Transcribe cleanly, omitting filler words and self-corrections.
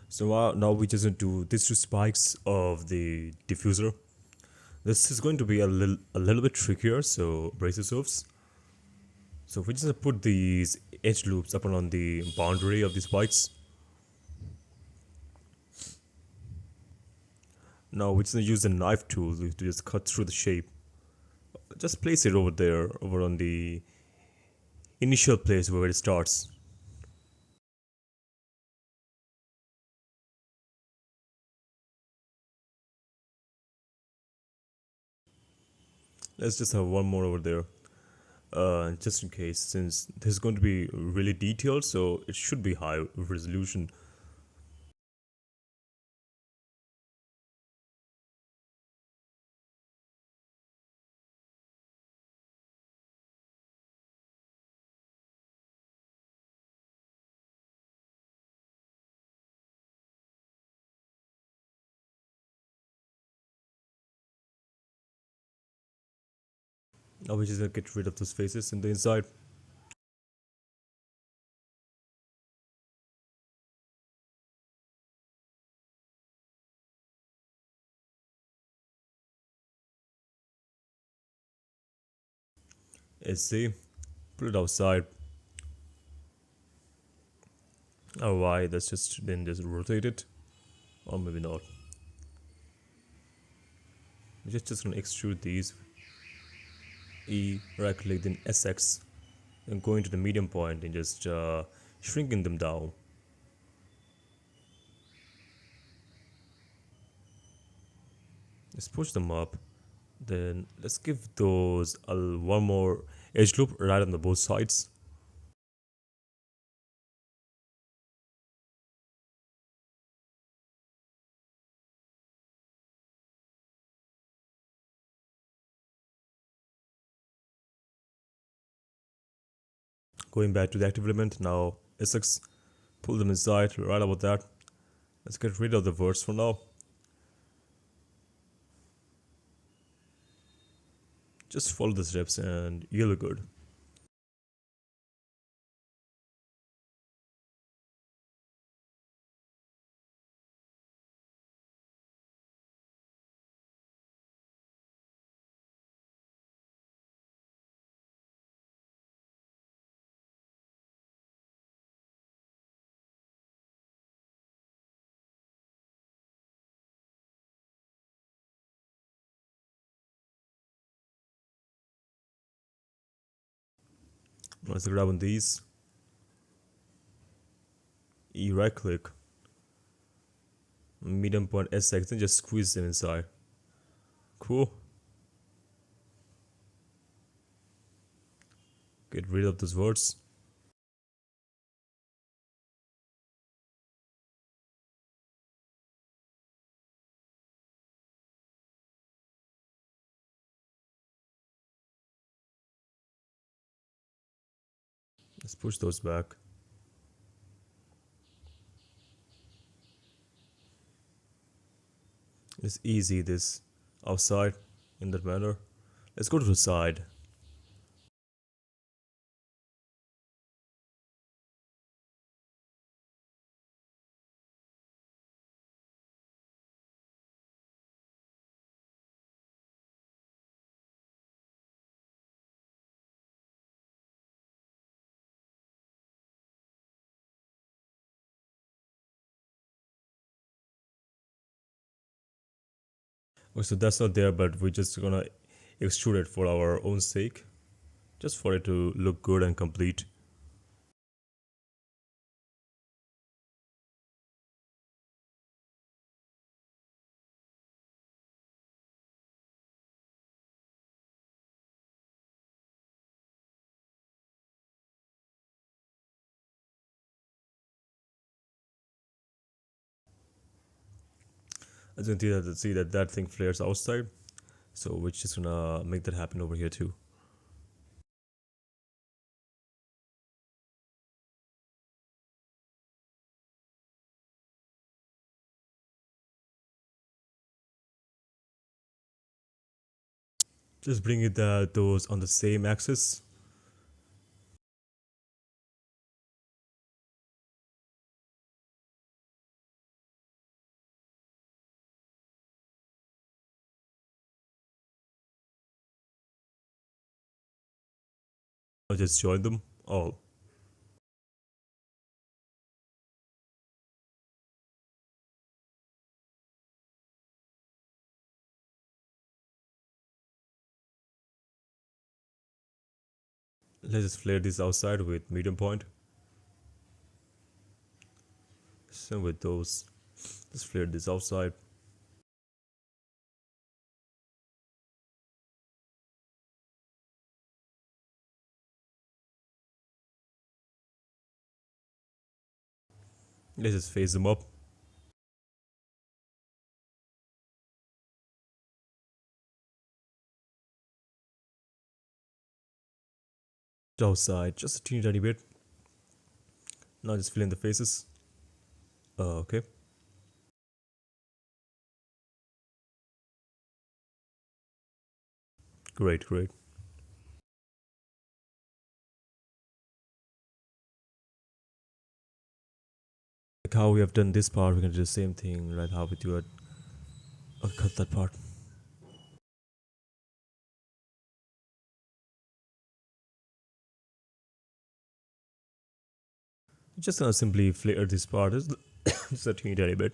So now we just going to these two spikes of the diffuser. This is going to be a little bit trickier, so brace yourselves. So we just put these edge loops up on the boundary of the spikes. Now we're just gonna use the knife tool to just cut through the shape. Just place it over there, over on the initial place where it starts. Let's just have one more over there. Just in case, since this is going to be really detailed, so it should be high resolution. Now we just gonna get rid of those faces in the inside. Let's see. Put it outside. Oh, why? That's just rotate it, or maybe not. We're just gonna extrude these. E, right click, then SX, and go into the medium point and just shrinking them down. Let's push them up. Then let's give those one more edge loop right on the both sides. Going back to the active element, now SX, pull them inside, right about that. Let's get rid of the words for now. Just follow the steps and you'll be good. Let's grab on these. E right click, medium point SX, and just squeeze them inside. Cool. Get rid of those words. Let's push those back. Let's easy this outside in that manner. Let's go to the side. Okay, so that's not there, but we're just gonna extrude it for our own sake, just for it to look good and complete. As you can see that thing flares outside, so we're just gonna make that happen over here too. Just bring it those on the same axis. I'll just join them all. Let's just flare this outside with medium point. Same with those. Let's flare this outside. Let's just phase them up. Outside, just a teeny tiny bit. Now just fill in the faces. Okay. Great, great. Like how we have done this part, we're gonna do the same thing, right? How we do it. I'll cut that part. Just gonna simply flare this part just a teeny tiny bit.